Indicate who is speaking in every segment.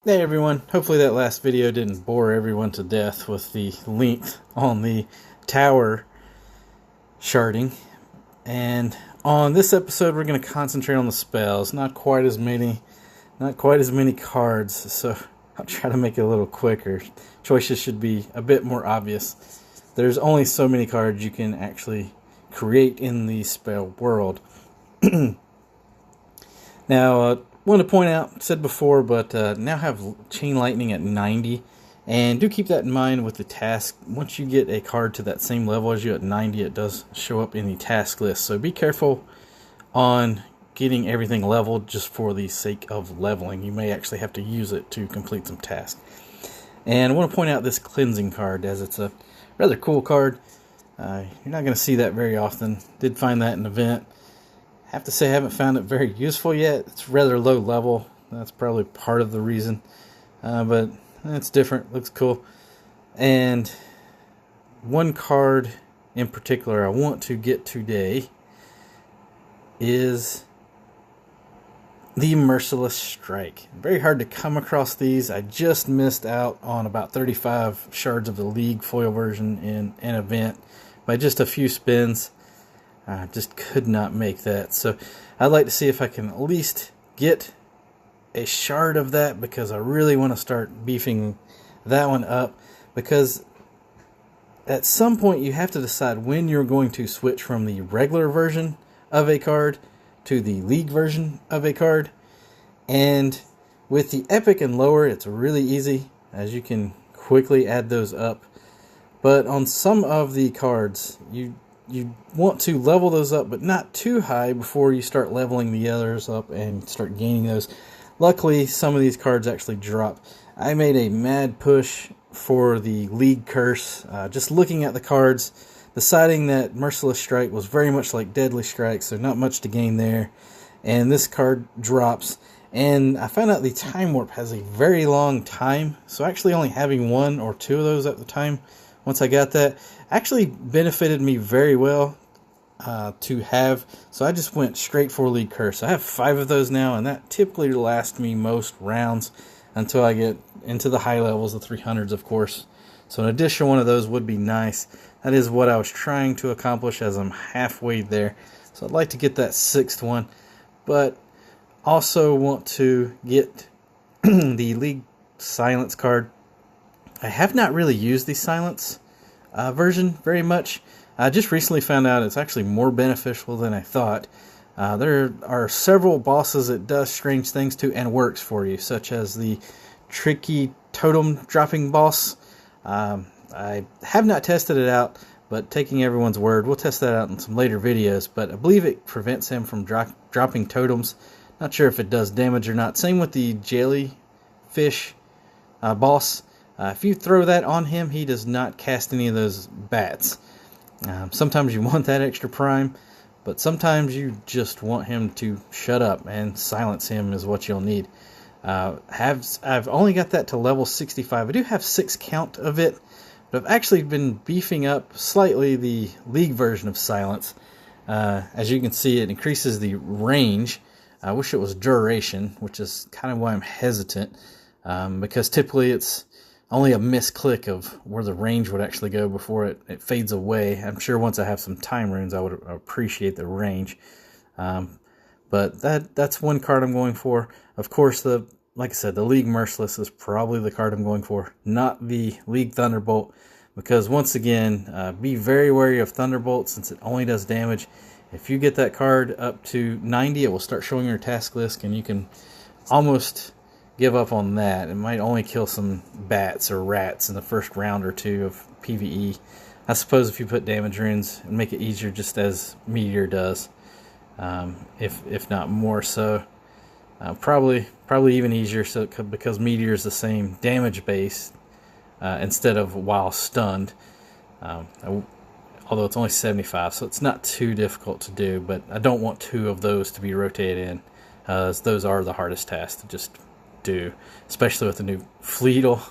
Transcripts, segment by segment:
Speaker 1: Hey everyone, hopefully that last video didn't bore everyone to death with the length on the tower sharding. And on this episode we're going to concentrate on the spells. Not quite as many cards, so I'll try to make it a little quicker. Choices should be a bit more obvious. There's only so many cards you can actually create in the spell world. Now, want to point out, said before, but now have Chain Lightning at 90. And do keep that in mind with the task. Once you get a card to that same level as you at 90, it does show up in the task list. So be careful on getting everything leveled just for the sake of leveling. You may actually have to use it to complete some tasks. And I want to point out this Cleansing card, as it's a rather cool card. You're not going to see that very often. Did find that in an event. Have to say I haven't found it very useful yet. It's rather low level. That's probably part of the reason. But it's different. Looks cool. And one card in particular I want to get today is the Merciless Strike. Very hard to come across these. I just missed out on about 35 shards of the League foil version in an event by just a few spins. I just could not make that. So I'd like to see if I can at least get a shard of that, because I really want to start beefing that one up, because at some point you have to decide when you're going to switch from the regular version of a card to the League version of a card. And with the Epic and lower, it's really easy, as you can quickly add those up. But on some of the cards, you want to level those up, but not too high before you start leveling the others up and start gaining those. Luckily, some of these cards actually drop. I made a mad push for the League Curse, just looking at the cards, deciding that Merciless Strike was very much like Deadly Strike, so not much to gain there. And this card drops, and I found out the Time Warp has a very long time, so actually only having one or two of those at the time, once I got that, actually benefited me very well to have. So I just went straight for League Curse. I have 5 of those now, and that typically lasts me most rounds until I get into the high levels, the 300s, of course. So an additional one of those would be nice. That is what I was trying to accomplish, as I'm halfway there. So I'd like to get that 6th one, but also want to get the League Silence card. I have not really used the Silence version very much. I just recently found out it's actually more beneficial than I thought. There are several bosses it does strange things to and works for you, such as the tricky totem dropping boss. I have not tested it out, but taking everyone's word, we'll test that out in some later videos. But I believe it prevents him from dropping totems. Not sure if it does damage or not. Same with the jellyfish boss. If you throw that on him, he does not cast any of those bats. Sometimes you want that extra prime, but sometimes you just want him to shut up, and silence him is what you'll need. I've only got that to level 65. I do have 6 count of it, but I've actually been beefing up slightly the League version of Silence. As you can see, it increases the range. I wish it was duration, which is kind of why I'm hesitant, because typically it's only a misclick of where the range would actually go before it fades away. I'm sure once I have some time runes, I would appreciate the range. But that's one card I'm going for. Of course, like I said, the League Merciless is probably the card I'm going for, not the League Thunderbolt, because once again, be very wary of Thunderbolt since it only does damage. If you get that card up to 90, it will start showing your task list, and you can almost give up on that. It might only kill some bats or rats in the first round or two of PvE. I suppose if you put damage runes, it'd make it easier, just as Meteor does, if not more so. Probably even easier, so because Meteor is the same damage base instead of while stunned. Although it's only 75, so it's not too difficult to do. But I don't want 2 of those to be rotated in, as those are the hardest tasks to just do, especially with the new Fleetle.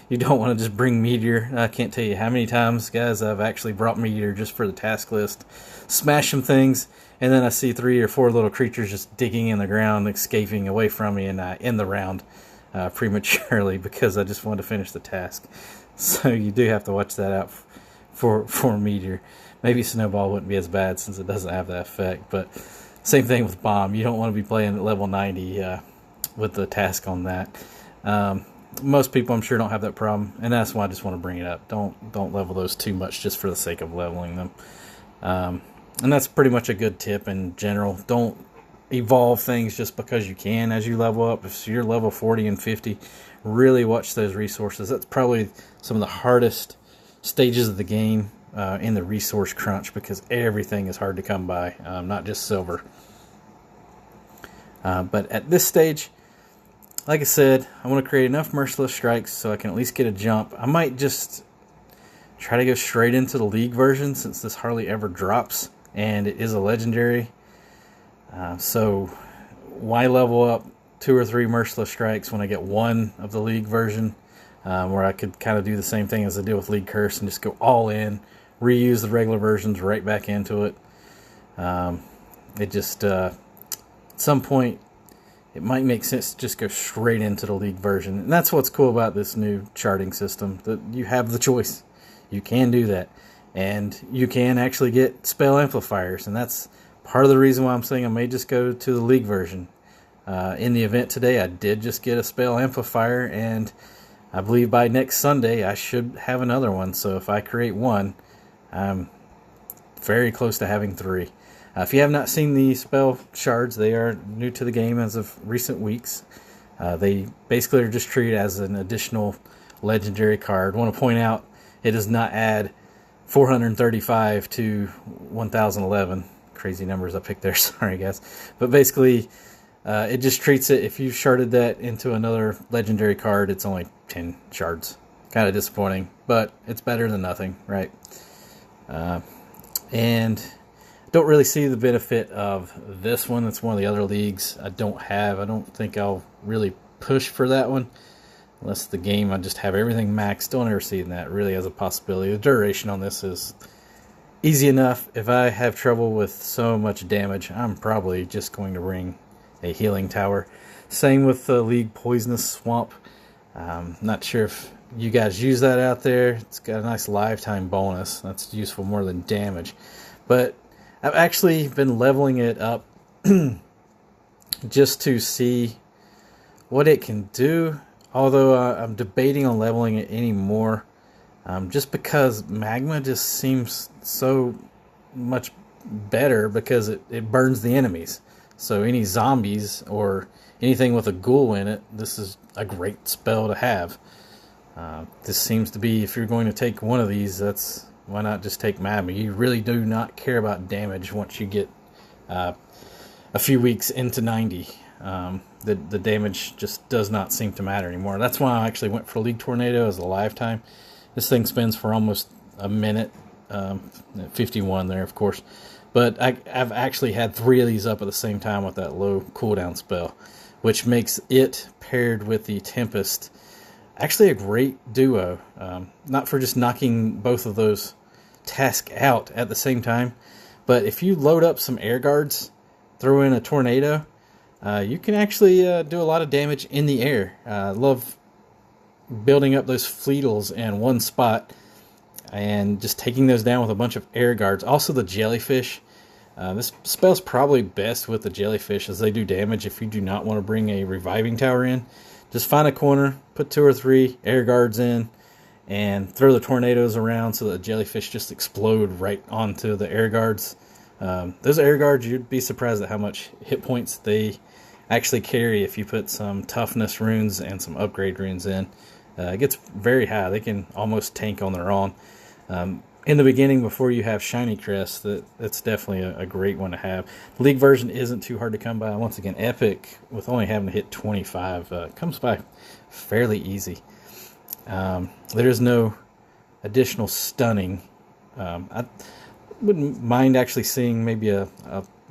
Speaker 1: You don't want to just bring Meteor. I can't tell you how many times, guys, I've actually brought Meteor just for the task list, smash some things, and then I see 3 or 4 little creatures just digging in the ground, escaping away from me, and I end the round. prematurely because I just wanted to finish the task. So you do have to watch that out for Meteor. Maybe Snowball wouldn't be as bad since it doesn't have that effect, but same thing with Bomb. You don't want to be playing at level 90 with the task on that. Most people, I'm sure, don't have that problem, and that's why I just want to bring it up. Don't level those too much just for the sake of leveling them. And that's pretty much a good tip in general. Don't evolve things just because you can as you level up. If you're level 40 and 50, really watch those resources. That's probably some of the hardest stages of the game in the resource crunch, because everything is hard to come by, not just silver. But at this stage, like I said, I want to create enough Merciless Strikes so I can at least get a jump. I might just try to go straight into the League version, since this hardly ever drops, and it is a legendary. So why level up 2 or 3 Merciless Strikes when I get one of the League version, where I could kind of do the same thing as I did with League Curse and just go all in, reuse the regular versions right back into it. It just, at some point, it might make sense to just go straight into the League version. And that's what's cool about this new sharding system, that you have the choice. You can do that. And you can actually get spell amplifiers, and that's part of the reason why I'm saying I may just go to the League version. In the event today, I did just get a spell amplifier, and I believe by next Sunday I should have another one. So if I create one, I'm very close to having 3. If you have not seen the spell shards, they are new to the game as of recent weeks. They basically are just treated as an additional legendary card. I want to point out, it does not add 435 to 1011. Crazy numbers I picked there, sorry guys. But basically, it just treats it, if you sharded that into another legendary card, it's only 10 shards. Kind of disappointing, but it's better than nothing, right? And don't really see the benefit of this one. It's one of the other leagues I don't have. I don't think I'll really push for that one. Unless the game, I just have everything maxed. Don't ever see that really as a possibility. The duration on this is easy enough. If I have trouble with so much damage, I'm probably just going to ring a healing tower. Same with the League Poisonous Swamp. Not sure if you guys use that out there. It's got a nice lifetime bonus. That's useful more than damage. But I've actually been leveling it up just to see what it can do. Although I'm debating on leveling it anymore, just because Magma just seems so much better because it burns the enemies. So any zombies or anything with a ghoul in it, this is a great spell to have. This seems to be, if you're going to take one of these, why not just take Magma? You really do not care about damage once you get a few weeks into 90. The damage just does not seem to matter anymore. That's why I actually went for League Tornado as a lifetime. This thing spins for almost a minute, 51 there, of course. But I've actually had 3 of these up at the same time with that low cooldown spell, which makes it, paired with the Tempest, actually a great duo. Not for just knocking both of those tasks out at the same time, but if you load up some air guards, throw in a tornado, you can actually do a lot of damage in the air. I love building up those fleetles in one spot and just taking those down with a bunch of air guards. Also the jellyfish. This spell's probably best with the jellyfish, as they do damage if you do not want to bring a reviving tower in. Just find a corner, put 2 or 3 air guards in, and throw the tornadoes around so that the jellyfish just explode right onto the air guards. Those air guards, you'd be surprised at how much hit points they actually carry if you put some toughness runes and some upgrade runes in. It gets very high. They can almost tank on their own. In the beginning, before you have Shiny Crest, that's definitely a great one to have. The League version isn't too hard to come by. Once again, Epic, with only having to hit 25, comes by fairly easy. There is no additional stunning. I wouldn't mind actually seeing maybe a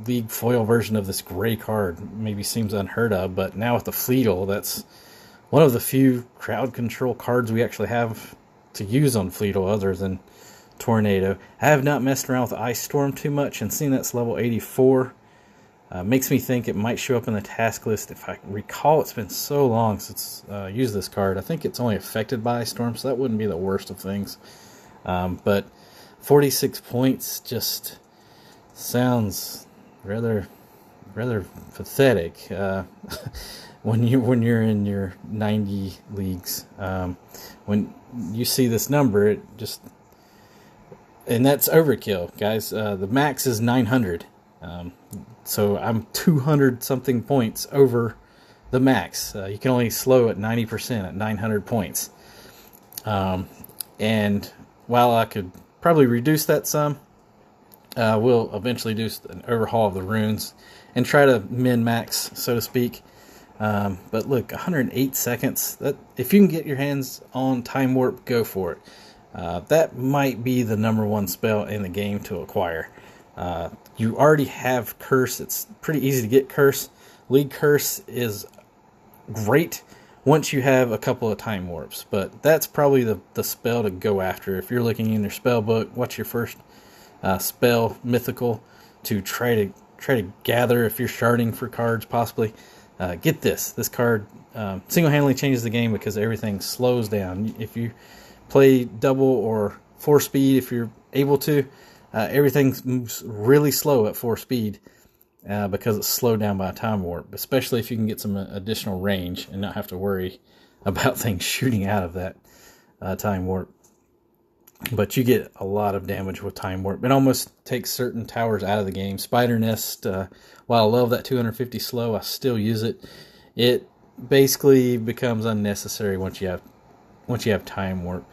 Speaker 1: League foil version of this gray card. Maybe seems unheard of, but now with the Fleetle, that's one of the few crowd control cards we actually have to use on Fleetle other than Tornado. I have not messed around with Ice Storm too much, and seeing that's level 84, Makes me think it might show up in the task list. If I recall, it's been so long since used this card. I think it's only affected by Storm, so that wouldn't be the worst of things. But 46 points just sounds rather pathetic when you're in your 90 leagues. When you see this number, it just, and that's overkill, guys. The max is 900. So I'm 200 something points over the max. You can only slow at 90% at 900 points. And while I could probably reduce that some, we'll eventually do an overhaul of the runes and try to min-max, so to speak. But look, 108 seconds. That, if you can get your hands on Time Warp, go for it. That might be the #1 spell in the game to acquire. You already have Curse. It's pretty easy to get Curse. League Curse is great once you have a couple of Time Warps, but that's probably the spell to go after. If you're looking in your spell book, what's your first spell, mythical, to try to gather if you're sharding for cards, possibly. Get this. This card single-handedly changes the game because everything slows down. If you play double or 4 speed, if you're able to, everything moves really slow at 4 speed because it's slowed down by a Time Warp, especially if you can get some additional range and not have to worry about things shooting out of that Time Warp. But you get a lot of damage with Time Warp. It almost takes certain towers out of the game. Spider Nest, while I love that 250 slow, I still use it. It basically becomes unnecessary once you have Time Warp.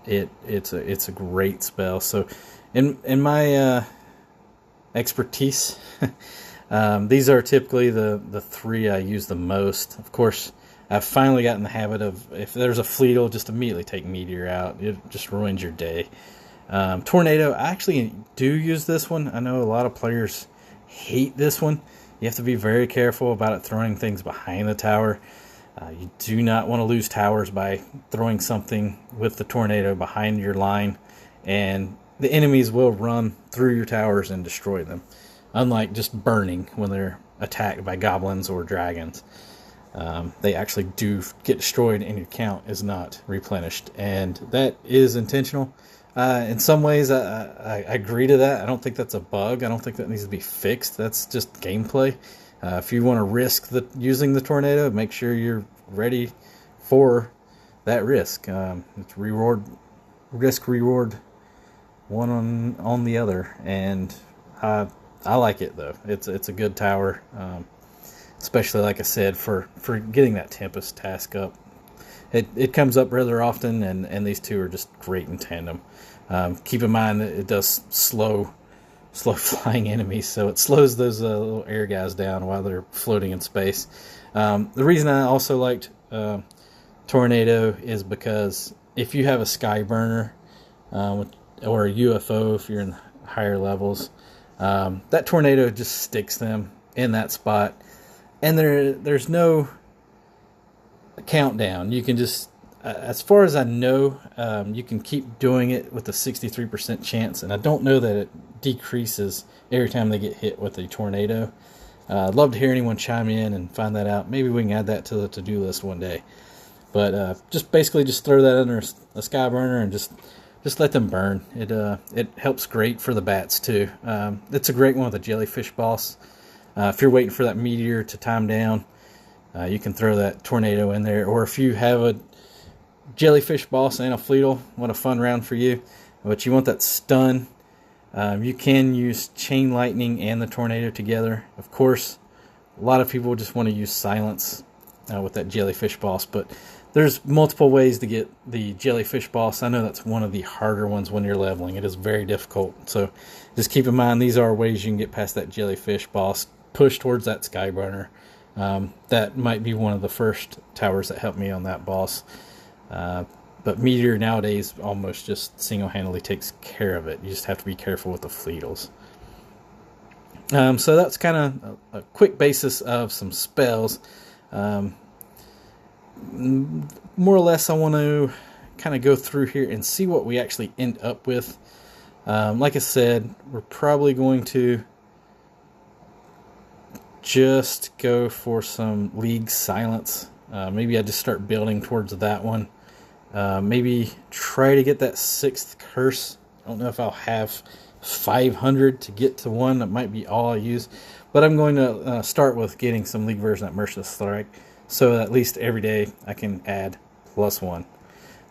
Speaker 1: It's a great spell. So in my expertise, these are typically the 3 I use the most. Of course, I've finally gotten the habit of, if there's a Fleetle, just immediately take Meteor out. It just ruins your day. Tornado, I actually do use this one. I know a lot of players hate this one. You have to be very careful about it throwing things behind the tower. You do not want to lose towers by throwing something with the Tornado behind your line, and the enemies will run through your towers and destroy them, unlike just burning when they're attacked by goblins or dragons. They actually do get destroyed and your count is not replenished, and that is intentional. In some ways, I agree to that. I don't think that's a bug. I don't think that needs to be fixed. That's just gameplay. If you want to risk using the Tornado, make sure you're ready for that risk. It's risk reward one on the other, and I like it though. It's a good tower. Especially, like I said, for getting that Tempest task up. It comes up rather often, and these two are just great in tandem. Keep in mind that it does slow flying enemies, so it slows those little air guys down while they're floating in space. The reason I also liked Tornado is because if you have a Skyburner or a UFO, if you're in higher levels, that Tornado just sticks them in that spot. And there's no countdown. You can just, as far as I know, you can keep doing it with a 63% chance. And I don't know that it decreases every time they get hit with a Tornado. I'd love to hear anyone chime in and find that out. Maybe we can add that to the to-do list one day. But just basically just throw that under a Skyburner and just let them burn. It helps great for the bats too. It's a great one with a Jellyfish boss. If you're waiting for that Meteor to time down, you can throw that Tornado in there. Or if you have a Jellyfish boss and a Fleetle, what a fun round for you. But you want that stun. You can use Chain Lightning and the Tornado together. Of course, a lot of people just want to use Silence with that Jellyfish boss. But there's multiple ways to get the Jellyfish boss. I know that's one of the harder ones when you're leveling. It is very difficult. So just keep in mind, these are ways you can get past that Jellyfish boss. Push towards that Skyburner. That might be one of the first towers that helped me on that boss. But Meteor nowadays almost just single-handedly takes care of it. You just have to be careful with the Fleetles. So that's kind of a quick basis of some spells. More or less, I want to kind of go through here and see what we actually end up with. Like I said, we're probably going to just go for some League Silence. Maybe I just start building towards that one. Maybe try to get that 6th curse. I don't know if I'll have 500 to get to one. That might be all I use. But I'm going to start with getting some League version at Merciless Strike, so at least every day I can add +1.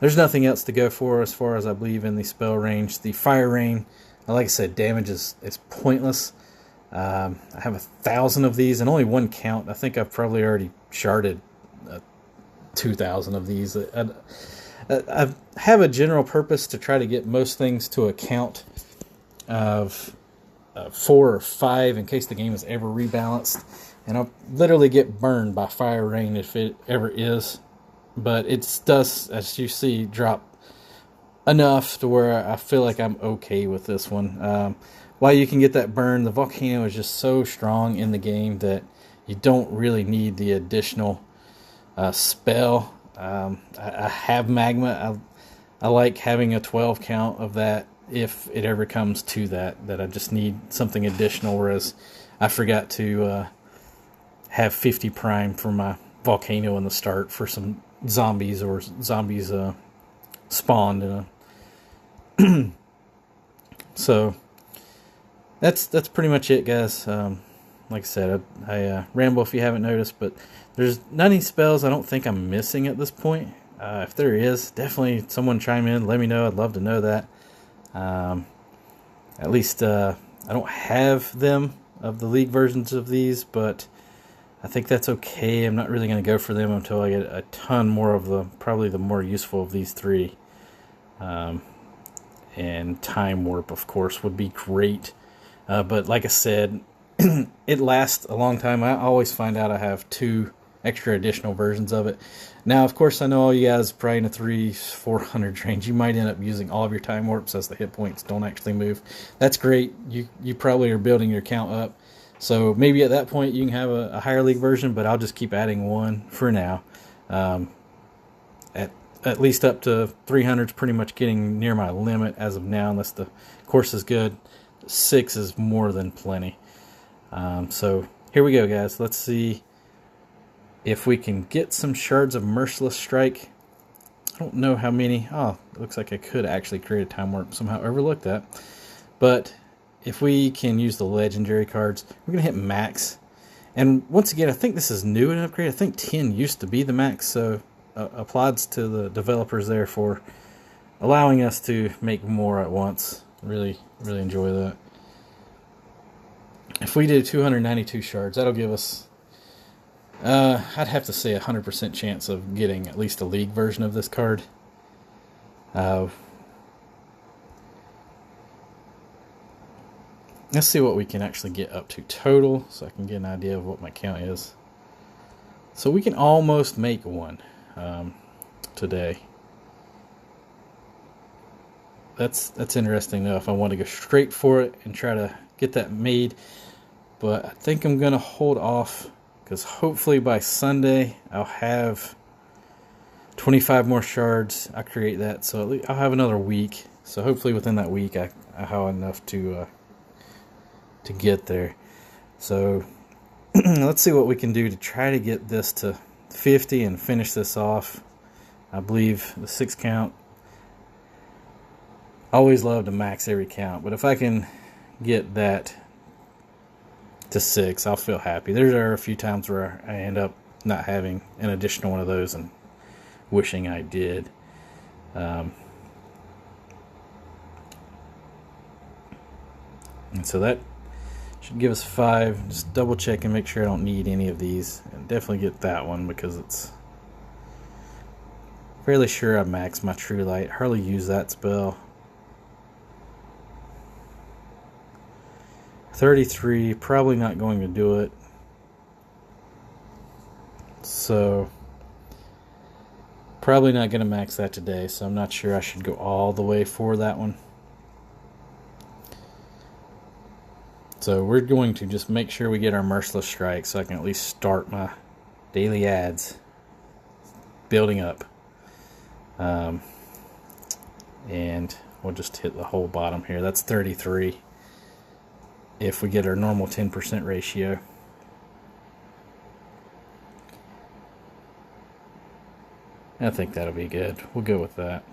Speaker 1: There's nothing else to go for as far as I believe in the spell range. The Fire Rain, like I said, damage is pointless. I have 1,000 of these and only one count. I think I've probably already sharded 2,000 of these. I have a general purpose to try to get most things to a count of 4 or 5 in case the game is ever rebalanced. And I'll literally get burned by Fire Rain if it ever is. But it does, as you see, drop enough to where I feel like I'm okay with this one. While you can get that burn, the Volcano is just so strong in the game that you don't really need the additional spell. I have Magma. I like having a 12 count of that if it ever comes to that I just need something additional, whereas I forgot to have 50 prime for my Volcano in the start for some zombies, or zombies spawned in a so that's pretty much it, guys. Like I said, I ramble if you haven't noticed, but there's not any spells I don't think I'm missing at this point. If there is, definitely someone chime in, let me know. I'd love to know that. At least I don't have them of the League versions of these, but I think that's okay. I'm not really going to go for them until I get a ton more of probably the more useful of these 3. And Time Warp, of course, would be great. But like I said, it lasts a long time. I always find out I have 2 extra additional versions of it. Now, of course, I know all you guys probably in a 300-400 range, you might end up using all of your Time Warps as the hit points don't actually move. That's great. You probably are building your count up. So maybe at that point you can have a higher League version, but I'll just keep adding 1 for now. At least up to 300 is pretty much getting near my limit as of now, unless the course is good. 6 is more than plenty. So here we go, guys. Let's see if we can get some Shards of Merciless Strike. I don't know how many. Oh, it looks like I could actually create a Time Warp. Somehow overlooked that. But if we can use the legendary cards, we're going to hit max. And once again, I think this is new in upgrade. I think 10 used to be the max, so applauds to the developers there for allowing us to make more at once. Really, really enjoy that. If we do 292 shards, that'll give us, I'd have to say 100% chance of getting at least a League version of this card. Let's see what we can actually get up to total, so I can get an idea of what my count is. So we can almost make one today. That's interesting though, if I want to go straight for it and try to get that made. But I think I'm going to hold off, because hopefully by Sunday I'll have 25 more shards. I'll create that, so at least I'll have another week. So hopefully within that week I have enough to get there. So let's see what we can do to try to get this to 50 and finish this off. I believe the 6 count. Always love to max every count, but if I can get that to 6, I'll feel happy. There are a few times where I end up not having an additional one of those and wishing I did. And so that should give us 5. Just double check and make sure I don't need any of these. And definitely get that one, because it's fairly sure I maxed my True Light. Hardly use that spell. 33, probably not going to do it. So probably not going to max that today, so I'm not sure I should go all the way for that one. So we're going to just make sure we get our Merciless Strike so I can at least start my daily ads building up. And we'll just hit the whole bottom here. That's 33 if we get our normal 10% ratio. I think that'll be good. We'll go with that.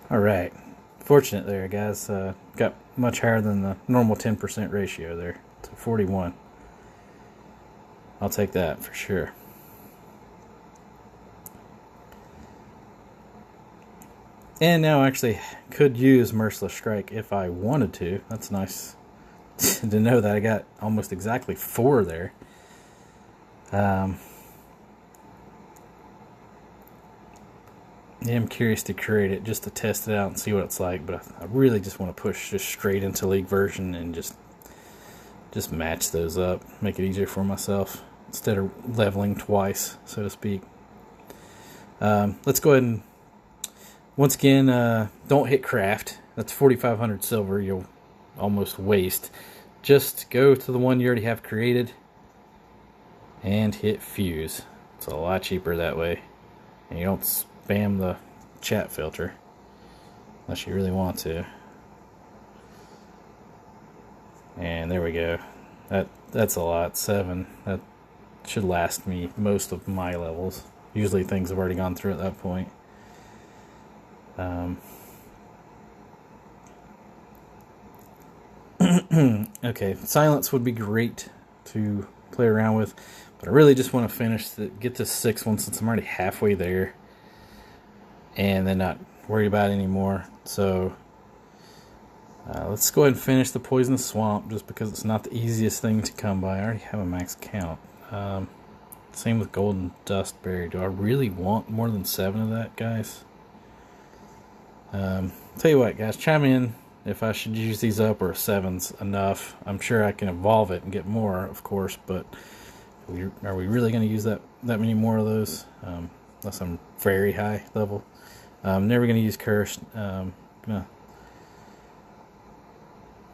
Speaker 1: All right. Fortunate there, guys. Got much higher than the normal 10% ratio there. To 41. I'll take that for sure. And now I actually could use Merciless Strike if I wanted to. That's nice to know that I got almost exactly 4 there. Yeah, I'm curious to create it just to test it out and see what it's like, but I really just want to push just straight into League version and just match those up, make it easier for myself instead of leveling twice, so to speak. Let's go ahead and once again, don't hit craft. That's 4,500 silver you'll almost waste. Just go to the one you already have created and hit fuse. It's a lot cheaper that way, and you don't spam the chat filter unless you really want to. And there we go. That's a lot. 7. That should last me most of my levels. Usually things have already gone through at that point. Okay, silence would be great to play around with, but I really just want to get this 6th one since I'm already halfway there, and then not worry about it anymore. So let's go ahead and finish the Poisonous Swamp, just because it's not the easiest thing to come by. I already have a max count. Same with Golden Dustberry. Do I really want more than 7 of that, guys? Tell you what, guys, chime in if I should use these up or 7's enough. I'm sure I can evolve it and get more, of course, but are we really going to use that many more of those? Unless I'm very high level. I'm never going to use Cursed. Gonna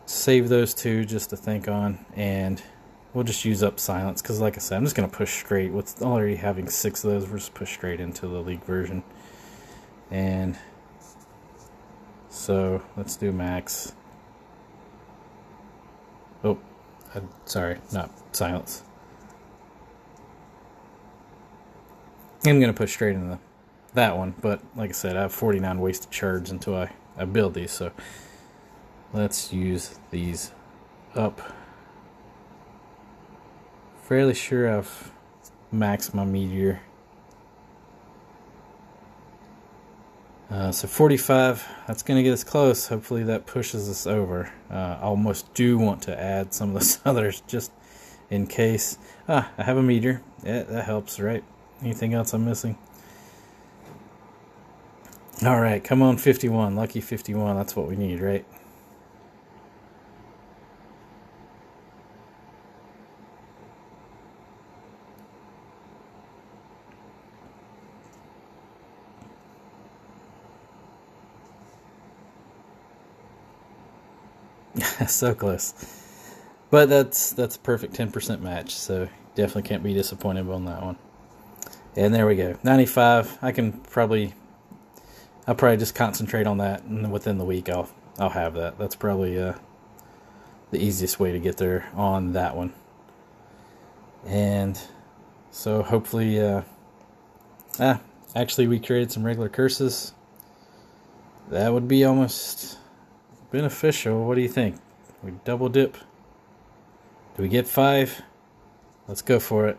Speaker 1: save those 2 just to think on, and we'll just use up Silence, because like I said, I'm just going to push straight. With already having 6 of those, we're just push straight into the League version. And so let's do max. Oh, sorry, not Silence. I'm going to push straight into that one, but like I said, I have 49 wasted shards until I build these, so let's use these up. Fairly sure I've maxed my meteor. So 45, that's going to get us close. Hopefully that pushes us over. I almost do want to add some of those others just in case. I have a meteor. Yeah, that helps, right? Anything else I'm missing? Alright, come on, 51. Lucky 51, that's what we need, right? So close. But that's a perfect 10% match, so definitely can't be disappointed on that one. And there we go. 95. I'll probably just concentrate on that, and within the week I'll have that. That's probably the easiest way to get there on that one. And so hopefully actually we created some regular curses. That would be almost beneficial. What do you think? We double dip. Do we get 5? Let's go for it.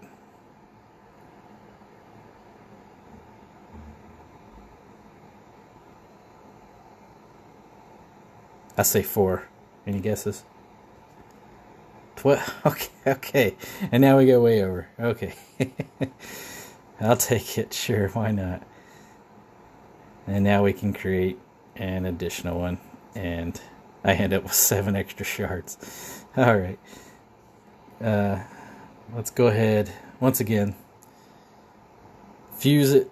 Speaker 1: I say 4. Any guesses? 12. Okay. And now we go way over. Okay. I'll take it. Sure, why not? And now we can create an additional one. And I end up with 7 extra shards. Alright. Let's go ahead. Once again. Fuse it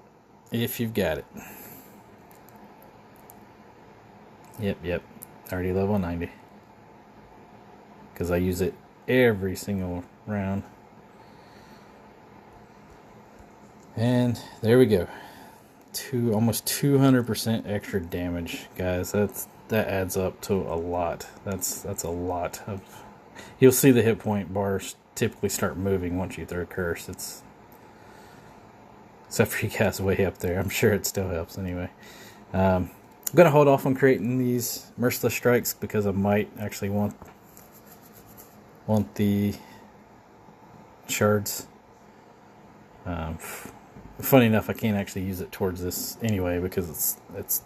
Speaker 1: if you've got it. Yep. Already level 90. Because I use it every single round. And there we go. Almost 200% extra damage, guys. that adds up to a lot. That's a lot of. You'll see the hit point bars typically start moving once you throw curse. It's except for you guys way up there. I'm sure it still helps anyway. I'm gonna hold off on creating these merciless strikes because I might actually want the shards. Funny enough, I can't actually use it towards this anyway because it's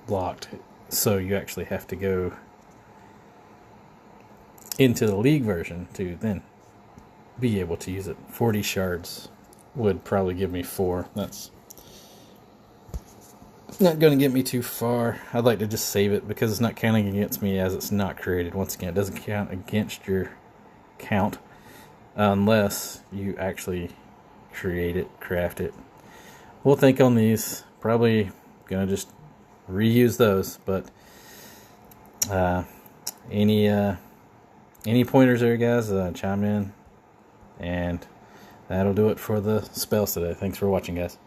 Speaker 1: locked. So you actually have to go into the League version to then be able to use it. 40 shards would probably give me 4. That's not going to get me too far. I'd like to just save it because it's not counting against me as it's not created. Once again, it doesn't count against your count unless you actually create it, craft it. We'll think on these. Probably going to just reuse those, but any pointers there, guys, chime in, and that'll do it for the spells today. Thanks for watching, guys.